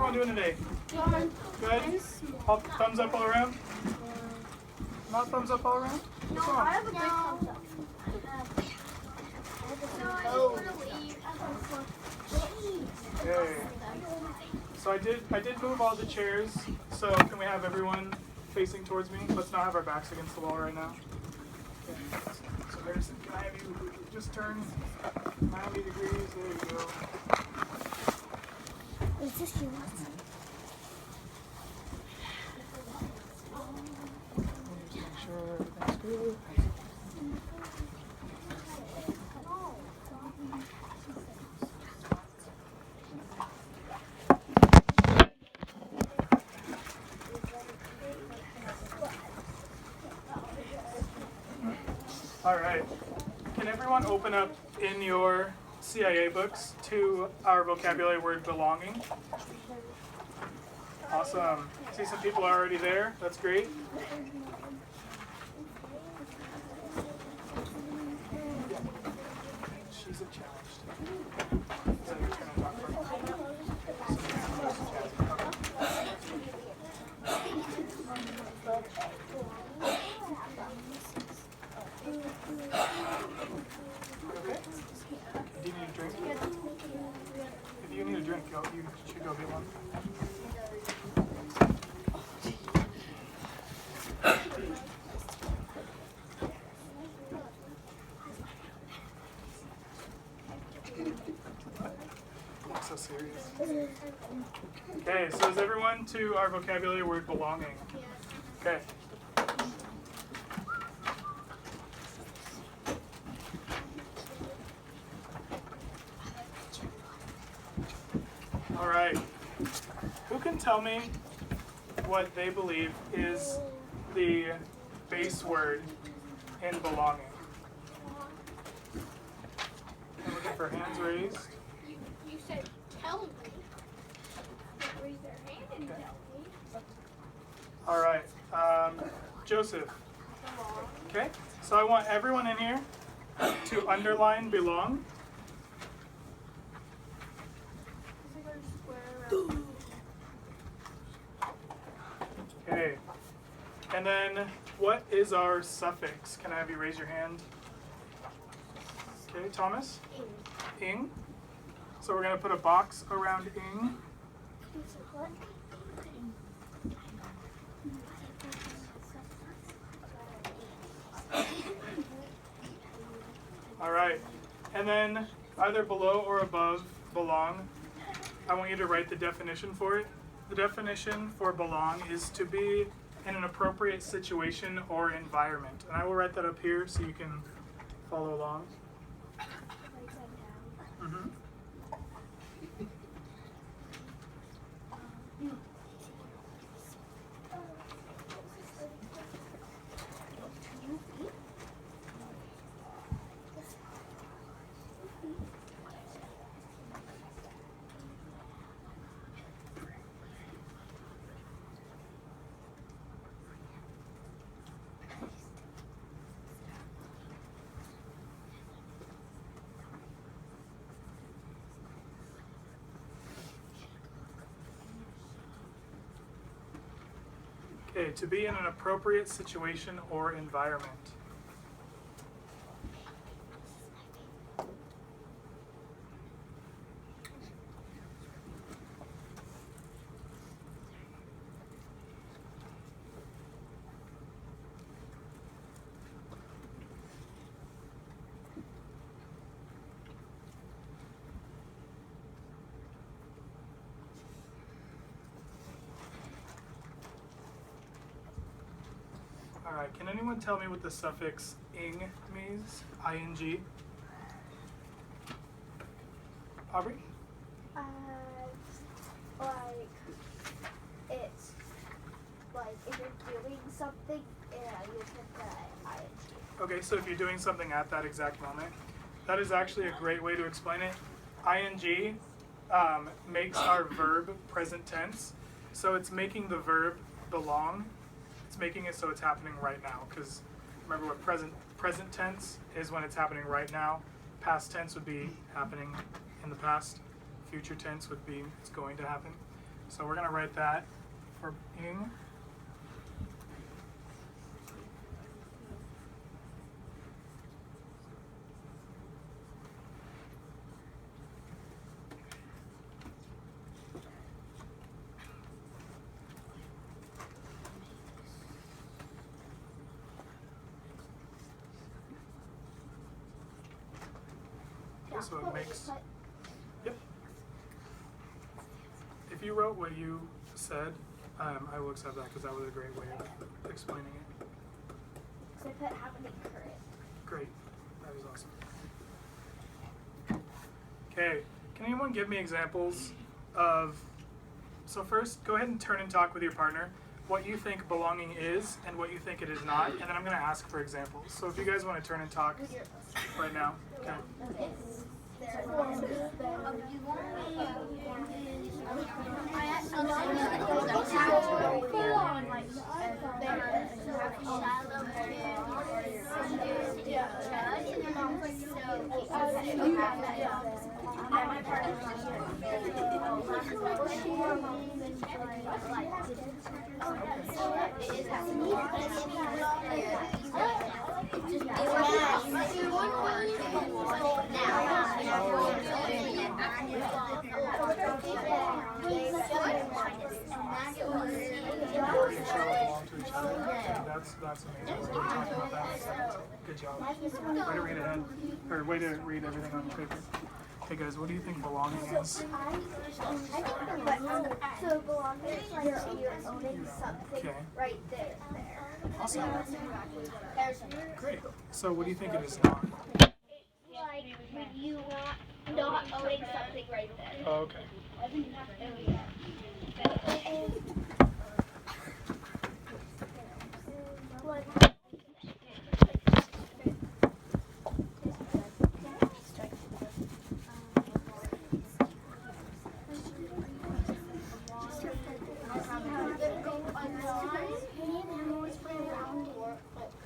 everyone doing today? Good. Good? All, thumbs up all around? Not thumbs up all around? What's I wrong? have a big thumbs up. Oh. Okay. So I did move all the chairs. So can we have everyone facing towards me? Let's not have our backs against the wall right now. Okay. So there's, can I have you just turn 90 degrees? There you go. Is this yours? Just make sure everything's good. All right. Can everyone open up in your CIA books to our vocabulary word belonging? Awesome. See some people are already there. That's great. She's a challenge. So you're just gonna talk okay. Do you need a drink? If you need a drink, you should go get one. I'm so serious. Okay, so is everyone to our vocabulary word belonging? Okay. All right. Who can tell me what they believe is the base word in belonging? I'm looking for hands raised. You said tell me. Raise their hand and tell me. All right. Joseph. Okay. So I want everyone in here to underline belong. Okay. And then what is our suffix? Can I have you raise your hand? Okay, Thomas? Ing. So we're going to put a box around ing. All right. And then either below or above belong, I want you to write the definition for it. The definition for belong is to be in an appropriate situation or environment. And I will write that up here so you can follow along. Mm-hmm. Okay, to be in an appropriate situation or environment. All right, can anyone tell me what the suffix ing means? I-N-G? Aubrey? Like, it's like if you're doing something, you put the ing. Okay, so if you're doing something at that exact moment, that is actually a great way to explain it. ING makes our verb present tense, so it's making the verb belong. It's making it so it's happening right now, because remember what present tense is when it's happening right now. Past tense would be happening in the past. Future tense would be it's going to happen. So we're going to write that for ing. Okay, so it makes, yep. If you wrote what you said, I will accept that because that was a great way of explaining it. So I put happening current. Great, that is awesome. Okay, can anyone give me examples of, so first go ahead and turn and talk with your partner what you think belonging is and what you think it is not, and then I'm going to ask for examples. So if you guys want to turn and talk right now. Okay. That's amazing. We're talking about that. Good job. Way to read ahead, or way to read everything on the paper. Hey guys, what do you think belonging is? I think so belonging is like you're owning something right there. Awesome. There's Great. So what do you think it is not? like when you not owning something right there. Oh, okay.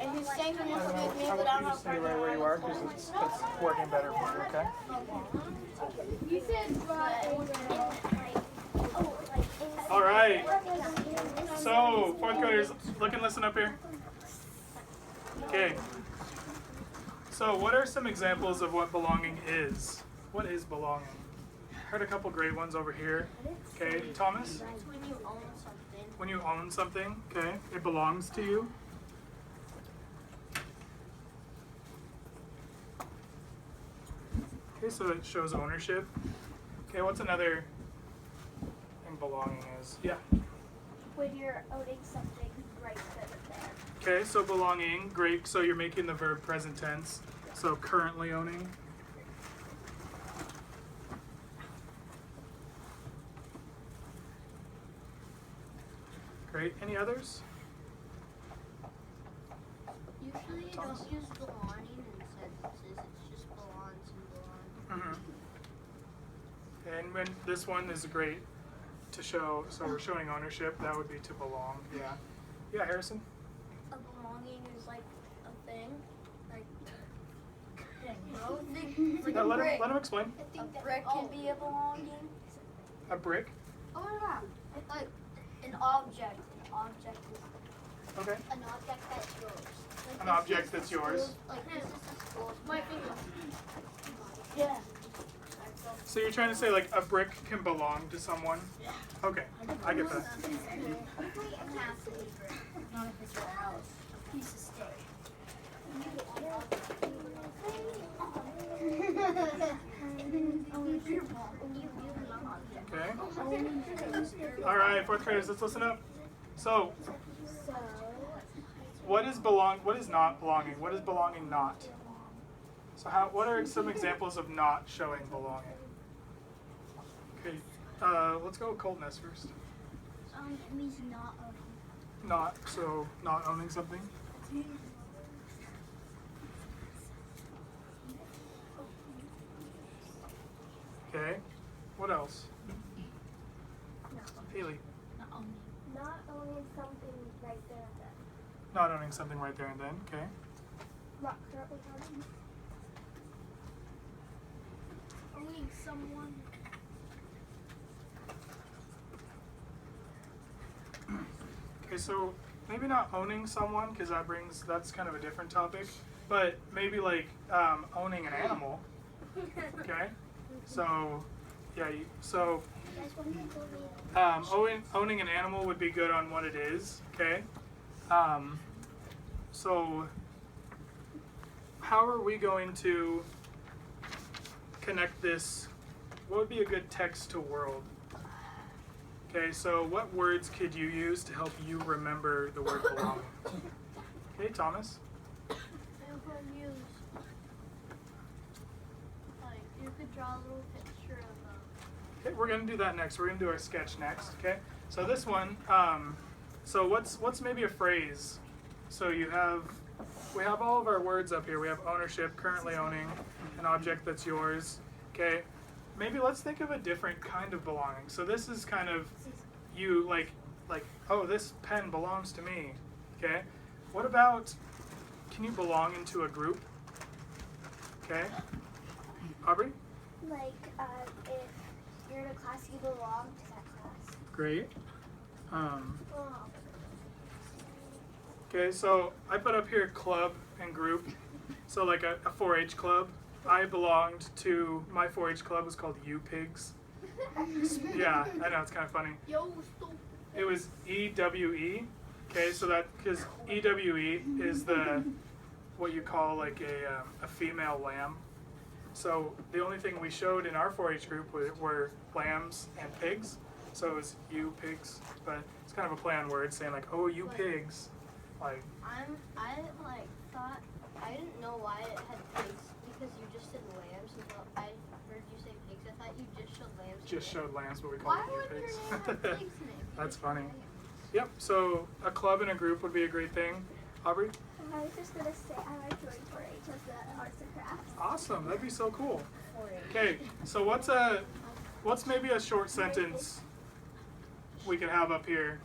And he's saying he wants to I make me, want but I you don't to stay right where you are because it's working better for you, okay? You said All right. So, fourth graders, look and listen up here. Okay. So, what are some examples of what belonging is? What is belonging? Heard a couple great ones over here. Okay, Thomas? when you own something. When you own something, okay, it belongs to you. Okay, so it shows ownership. Okay, what's another thing belonging is? Yeah. When you're owning something right then and there. Okay, so belonging, great. So you're making the verb present tense. So currently owning. Great. Any others? Usually you don't use belonging in sentences, it's just belongs and belongs. Mm-hmm. And when this one is great to show, so we're showing ownership, that would be to belong. Yeah. Yeah, Harrison? A belonging is like a thing, like Yeah, let him explain. a brick can be a belonging. A brick. Oh my god. Like an object. An object is Okay. an object that's yours. Like An this object is that's the yours. school- Like this is the school. My finger. Yeah. So you're trying to say like a brick can belong to someone? Okay, I get that. Not if it's your house. A piece of steak. Okay. All right, fourth graders, let's listen up. So, what is not belonging? What is belonging not? So what are some examples of not showing belonging? Okay, let's go with coldness first. It means not owning. Not, so not owning something. Okay, what else? Haley, Not owning something right there and then. not owning something right there and then, okay. Not currently owning. Owning someone. Okay, so maybe not owning someone, because that's kind of a different topic, but maybe like owning an animal. Okay, so yeah, owning an animal would be good on what it is. Okay, so how are we going to connect this? What would be a good text to world? Okay, so what words could you use to help you remember the word belonging? Okay, Thomas? You could use, like, you could draw a little picture of Okay, we're gonna do that next. We're gonna do our sketch next, okay? So this one, so what's maybe a phrase? So we have all of our words up here. We have ownership, currently owning, an object that's yours, okay? Maybe let's think of a different kind of belonging. So this is kind of you like, oh, this pen belongs to me, okay? What about, can you belong into a group? Okay, Aubrey? Like, if you're in a class, you belong to that class. Great. Okay, so I put up here club and group. So like a 4-H club. I belonged to, my 4-H club was called U Pigs. Yeah, I know, it's kind of funny. Yo, stop. It was EWE. Okay, so that, because EWE is what you call like a female lamb. So the only thing we showed in our 4-H group were lambs and pigs. So it was you pigs, but it's kind of a play on words saying like, oh, you pigs. Like, I thought, I didn't know why it had pigs because you just said lambs until I heard you say pigs. I thought you just showed lambs. just showed lambs, but we call Why them would you your pigs. name have pigs in it? That's funny. Yep, so a club and a group would be a great thing. Aubrey? I was just gonna say I like joining 4-H as the arts and crafts. Awesome, that'd be so cool. Okay, so what's maybe a short sentence we can have up here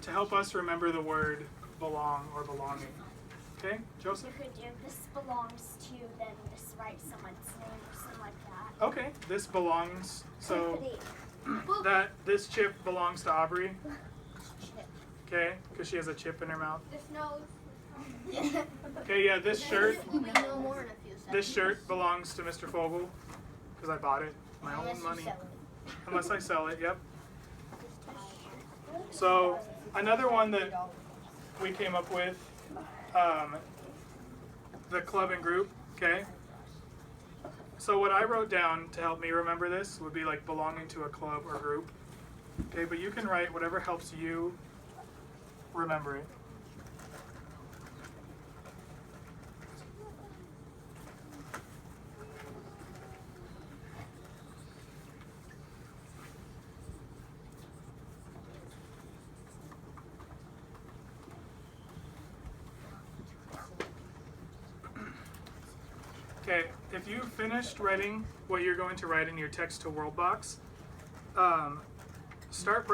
to help us remember the word belong or belonging? Okay, Joseph? You could do this belongs to, then just write someone's name or something like that. Okay, this belongs, so Tiffany. this chip belongs to Aubrey. Okay, because she has a chip in her mouth. This nose. Okay, yeah, this shirt, Will be no more in a few seconds. this shirt belongs to Mr. Fogel because I bought it, my own money. Unless I sell it, yep. So another one that we came up with, the club and group, okay? So what I wrote down to help me remember this would be like belonging to a club or group. Okay, but you can write whatever helps you remember it. Okay, if you finished writing what you're going to write in your text to world box, start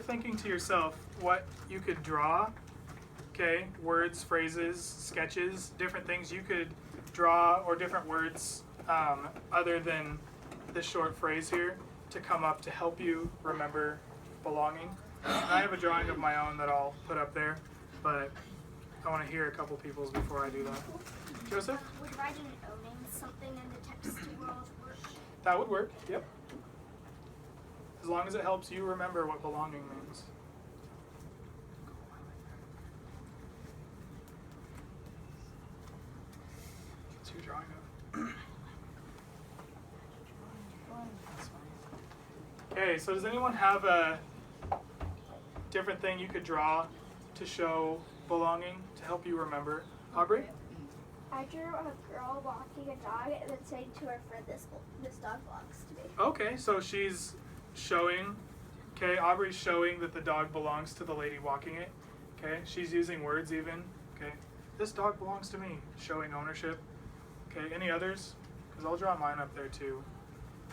thinking to yourself what you could draw. Okay, words, phrases, sketches, different things you could draw, or different words other than this short phrase here to come up to help you remember belonging. And I have a drawing of my own that I'll put up there, but I want to hear a couple people's before I do that. Joseph? Would writing owning something in the text to world work? That would work, yep. As long as it helps you remember what belonging means. What's your drawing of? Okay, so does anyone have a different thing you could draw to show belonging, to help you remember? Aubrey? I drew a girl walking a dog and then saying to her friend, this dog belongs to me. Okay, so she's showing, okay, Aubrey's showing that the dog belongs to the lady walking it. Okay, she's using words even. Okay, this dog belongs to me, showing ownership. Okay, any others? Because I'll draw mine up there too.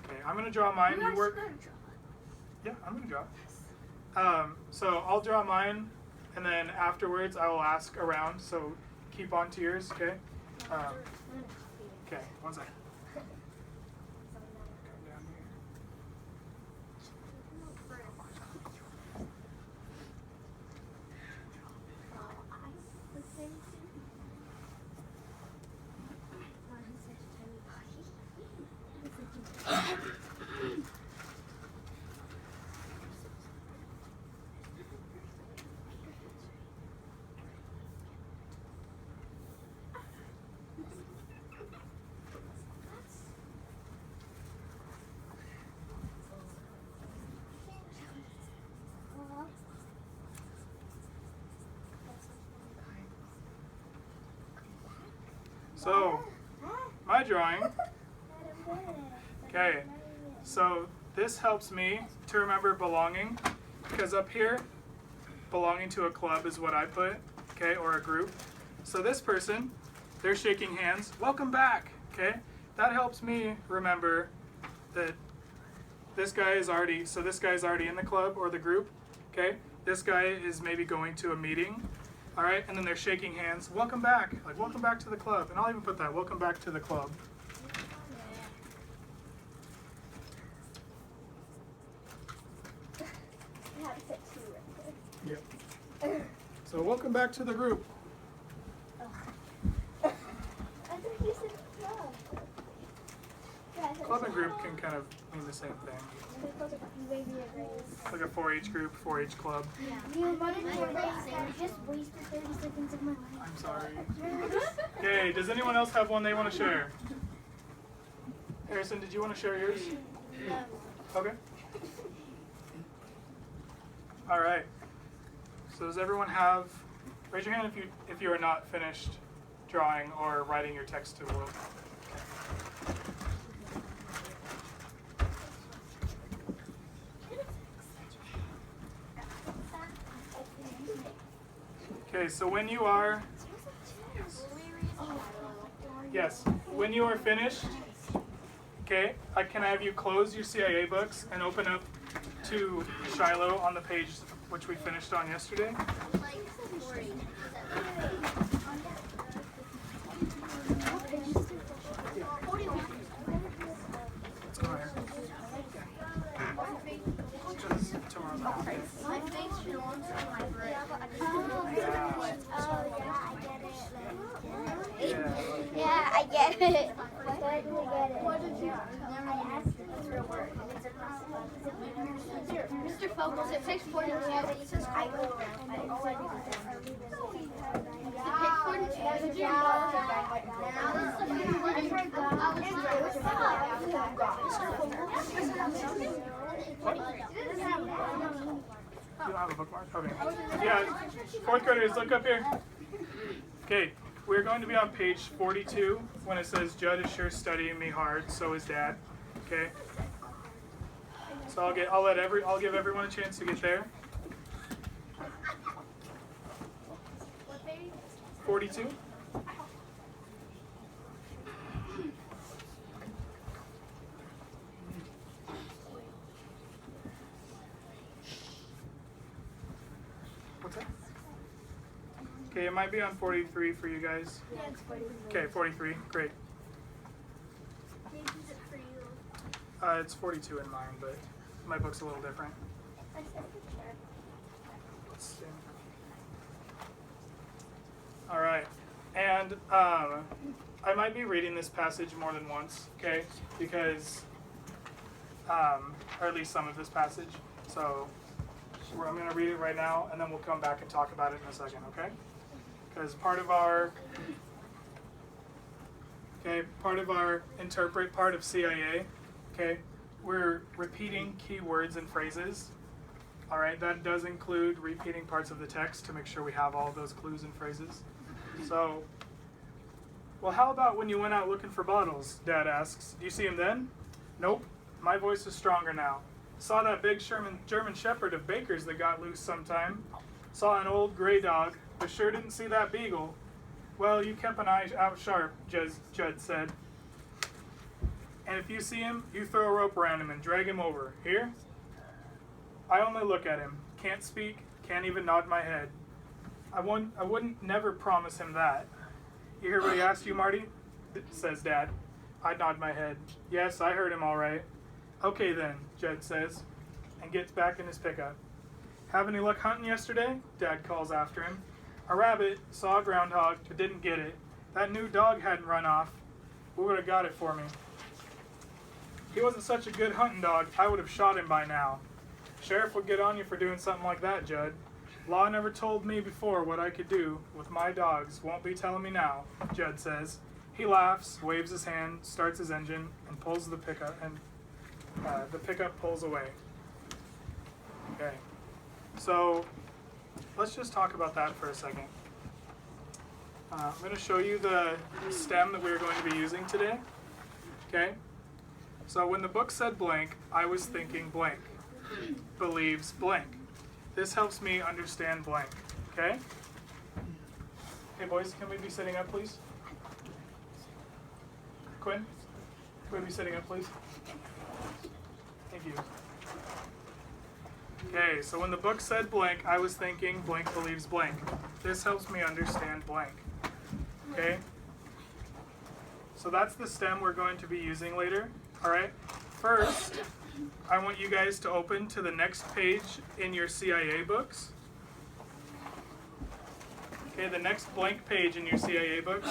Okay, I'm going to draw mine. You work. Yeah, I'm going to draw. So I'll draw mine, and then afterwards I will ask around, so keep on to yours, okay? Okay, one second. Come down here. So, my drawing. Okay, so this helps me to remember belonging, because up here, belonging to a club is what I put, okay, or a group. So this person, they're shaking hands. Welcome back, okay? That helps me remember that this guy is already, so this guy is already in the club or the group, okay? This guy is maybe going to a meeting, all right? And then they're shaking hands. Welcome back, like welcome back to the club. And I'll even put that, welcome back to the club. Yep. So welcome back to the group. I thought you said club. Club and group can kind of mean the same thing. Like a 4-H group, 4-H club. You just wasted 30 seconds of my life. I'm sorry. Okay, does anyone else have one they want to share? Harrison, did you want to share yours? Okay. All right. So does everyone have, raise your hand if you are not finished drawing or writing your text to the world. Okay, so when you are, yes, when you are finished, okay, can I have you close your CIA books and open up to Shiloh on the page which we finished on yesterday? Let's go ahead. Because tomorrow's not okay. My face belongs to my brain. Yeah, I get it. Mr. Focus, it takes 42. It says I go around. You don't have a bookmark? Okay. Yeah, 4th graders, look up here. Okay, we're going to be on page 42 when it says, Judd is sure studying me hard, so is Dad. Okay. So I'll give everyone a chance to get there. 42. What's that? Okay, it might be on 43 for you guys. Yeah, it's 43. Okay, 43, great. It's 42 in mine, but my book's a little different. Let's see. All right, and I might be reading this passage more than once, okay? Because, or at least some of this passage. So I'm going to read it right now, and then we'll come back and talk about it in a second, okay? Because part of our interpret part of CIA, okay, we're repeating key words and phrases. All right, that does include repeating parts of the text to make sure we have all those clues and phrases. So, well, how about when you went out looking for bottles? Dad asks. Do you see him then? Nope. My voice is stronger now. Saw that big German Shepherd of Baker's that got loose sometime. Saw an old gray dog, but sure didn't see that beagle. Well, you kept an eye out sharp, Judd said. And if you see him, you throw a rope around him and drag him over. Here? I only look at him. Can't speak, can't even nod my head. I wouldn't never promise him that. You hear what he asked you, Marty? Says Dad. I nod my head. Yes, I heard him all right. Okay then, Judd says, and gets back in his pickup. Have any luck hunting yesterday? Dad calls after him. A rabbit saw a groundhog, but didn't get it. That new dog hadn't run off. Who would have got it for me? He wasn't such a good hunting dog. I would have shot him by now. Sheriff would get on you for doing something like that, Judd. Law never told me before what I could do with my dogs. Won't be telling me now, Judd says. He laughs, waves his hand, starts his engine, and pulls the pickup, and the pickup pulls away. Okay, so let's just talk about that for a second. I'm going to show you the stem that we're going to be using today. Okay? So when the book said blank, I was thinking blank. Believes blank. This helps me understand blank. Okay? Hey boys, can we be sitting up, please? Quinn, can we be sitting up, please? Thank you. Okay, so when the book said blank, I was thinking blank believes blank. This helps me understand blank. Okay? So that's the stem we're going to be using later. All right? First, I want you guys to open to the next page in your CIA books. Okay, the next blank page in your CIA book.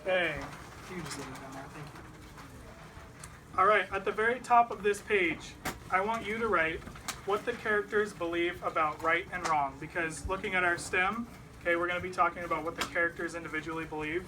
Okay, you just leave it down there, thank you. All right, at the very top of this page, I want you to write what the characters believe about right and wrong, because looking at our stem, okay, we're going to be talking about what the characters individually believe.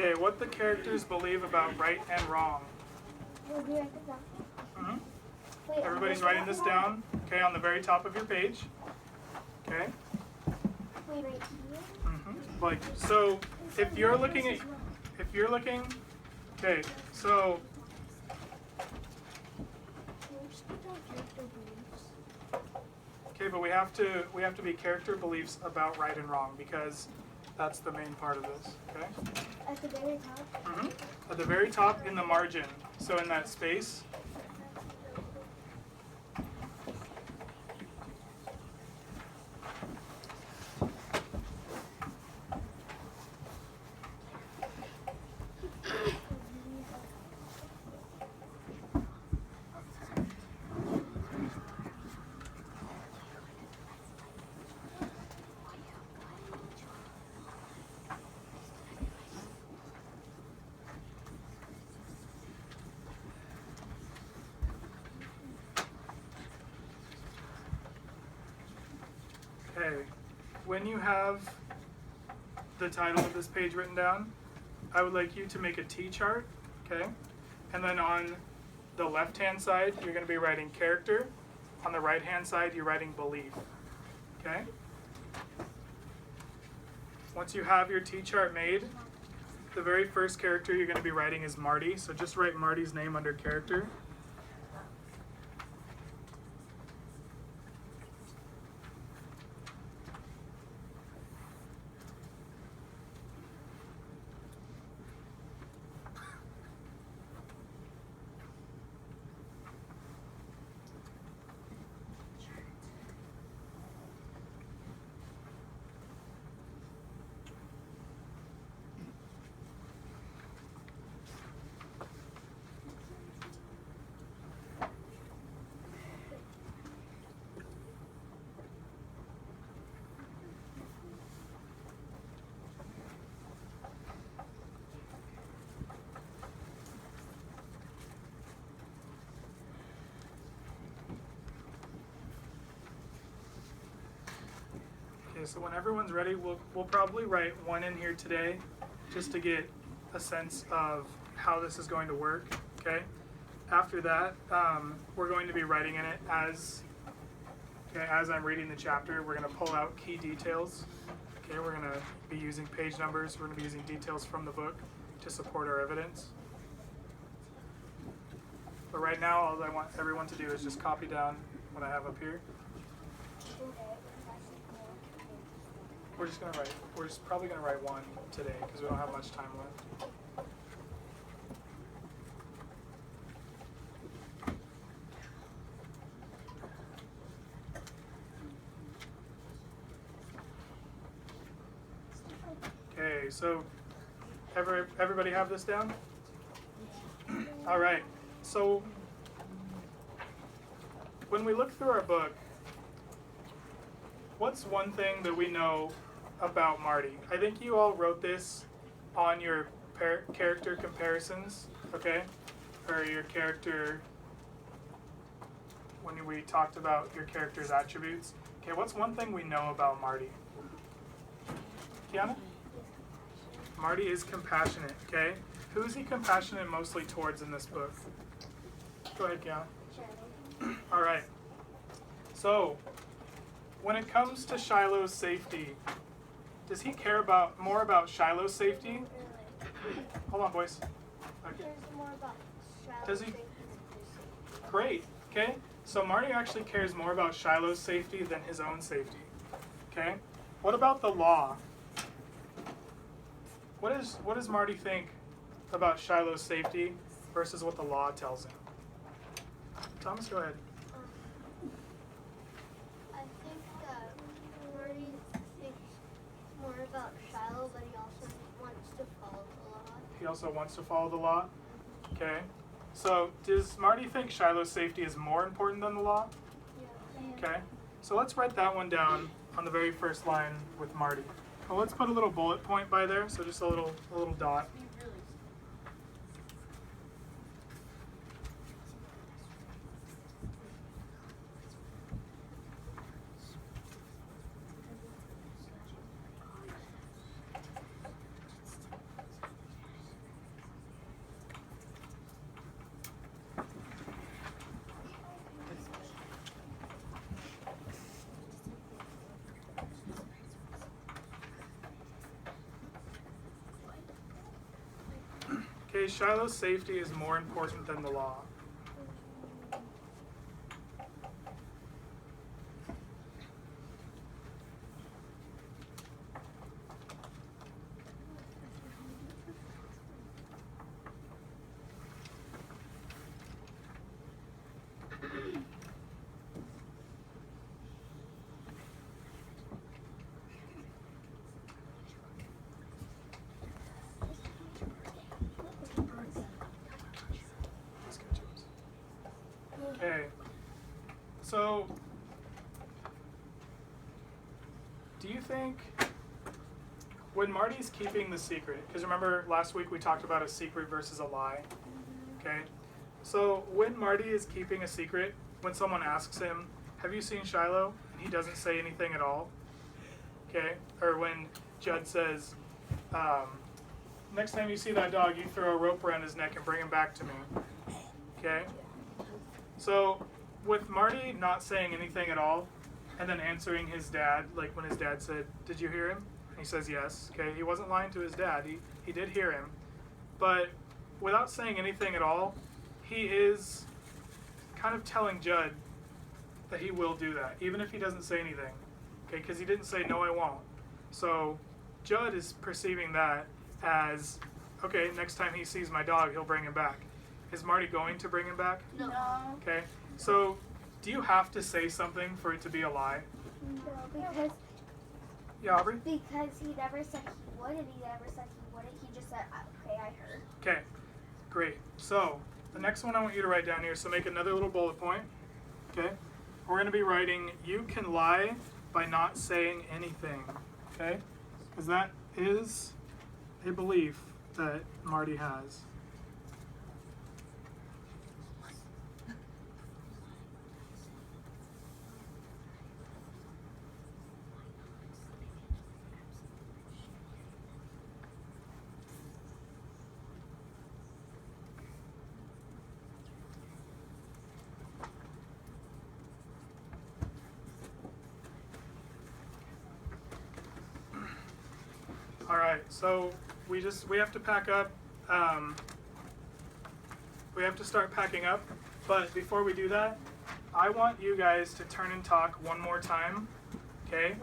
Okay, what the characters believe about right and wrong. Mm-hmm. Everybody's writing this down, okay, on the very top of your page. Okay? Mm-hmm. Like, so if you're looking, okay, so okay, but we have to be character beliefs about right and wrong, because that's the main part of this, okay? At the very top? Mm-hmm. At the very top in the margin, so in that space. Okay, when you have the title of this page written down, I would like you to make a T-chart, okay? And then on the left-hand side, you're going to be writing character. On the right-hand side, you're writing belief, okay? Once you have your T-chart made, the very first character you're going to be writing is Marty, so just write Marty's name under character. Okay, so when everyone's ready, we'll probably write one in here today, just to get a sense of how this is going to work, okay? After that, we're going to be writing in it as I'm reading the chapter. We're going to pull out key details, Okay, we're going to be using page numbers. We're going to be using details from the book to support our evidence. But right now, all I want everyone to do is just copy down what I have up here. We're just going to write. We're just probably going to write one today because we don't have much time left. Okay, so everybody have this down? All right. So when we look through our book, what's one thing that we know about Marty? I think you all wrote this on your character comparisons, okay? Or your character, when we talked about your character's attributes. Okay, what's one thing we know about Marty? Kiana? Marty is compassionate, okay? Who is he compassionate mostly towards in this book? Go ahead, Kiana. All right. So, when it comes to Shiloh's safety, does he care more about Shiloh's safety? Hold on, boys. Okay. More about Does he? Great. Okay. So Marty actually cares more about Shiloh's safety than his own safety. Okay. What about the law? What does Marty think about Shiloh's safety versus what the law tells him? Thomas, go ahead. I think that Marty thinks more about Shiloh, but he also wants to follow the law. He also wants to follow the law. Okay. So does Marty think Shiloh's safety is more important than the law? Yeah. Okay. So let's write that one down on the very first line with Marty. Well, let's put a little bullet point by there, so just a little dot. Okay, Shiloh's safety is more important than the law. Okay, so do you think when Marty's keeping the secret, because remember last week we talked about a secret versus a lie, okay? So when Marty is keeping a secret, when someone asks him, have you seen Shiloh? And he doesn't say anything at all, okay? Or when Judd says, next time you see that dog, you throw a rope around his neck and bring him back to me, okay? So, with Marty not saying anything at all, and then answering his dad, like when his dad said, did you hear him? And he says yes, okay, he wasn't lying to his dad, he did hear him. But without saying anything at all, he is kind of telling Judd that he will do that, even if he doesn't say anything, okay, because he didn't say, no, I won't. So, Judd is perceiving that as, okay, next time he sees my dog, he'll bring him back. Is Marty going to bring him back? No. Okay, so do you have to say something for it to be a lie? No, because Yeah, Aubrey? because he never said he would, and he never said he wouldn't. He just said, okay, I heard. Okay, great. So the next one I want you to write down here, so make another little bullet point. Okay, we're going to be writing, you can lie by not saying anything. Okay, because that is a belief that Marty has. All right, so we have to pack up. We have to start packing up, but before we do that, I want you guys to turn and talk one more time, okay?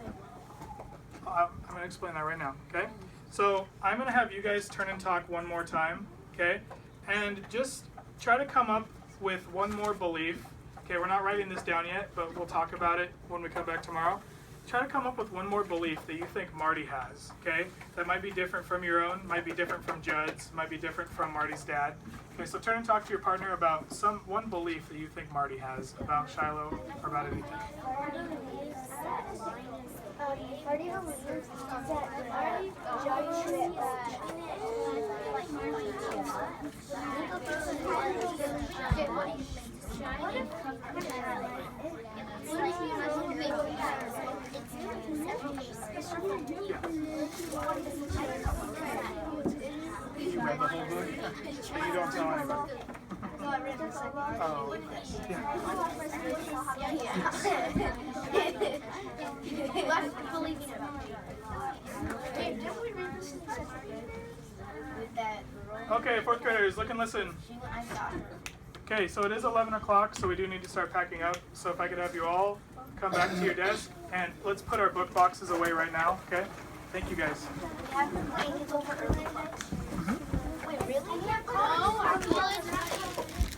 I'm gonna explain that right now, okay? So I'm gonna have you guys turn and talk one more time, okay? And just try to come up with one more belief. Okay, we're not writing this down yet, but we'll talk about it when we come back tomorrow. Try to come up with one more belief that you think Marty has, okay? That might be different from your own, might be different from Judd's, might be different from Marty's dad. Okay, so turn and talk to your partner about one belief that you think Marty has about Shiloh or about anything. Marty believes that judgment You read the whole book? But you don't tell anybody. No, I read the second one. Oh, Believing about you. Wait, didn't we read this with that girl? okay, fourth graders, look and listen. I saw her. Okay, so it is 11 o'clock, so we do need to start packing up. So if I could have you all come back to your desk, and let's put our book boxes away right now, okay? Thank you guys. we have been playing it over early today. Wait, really? Oh, our college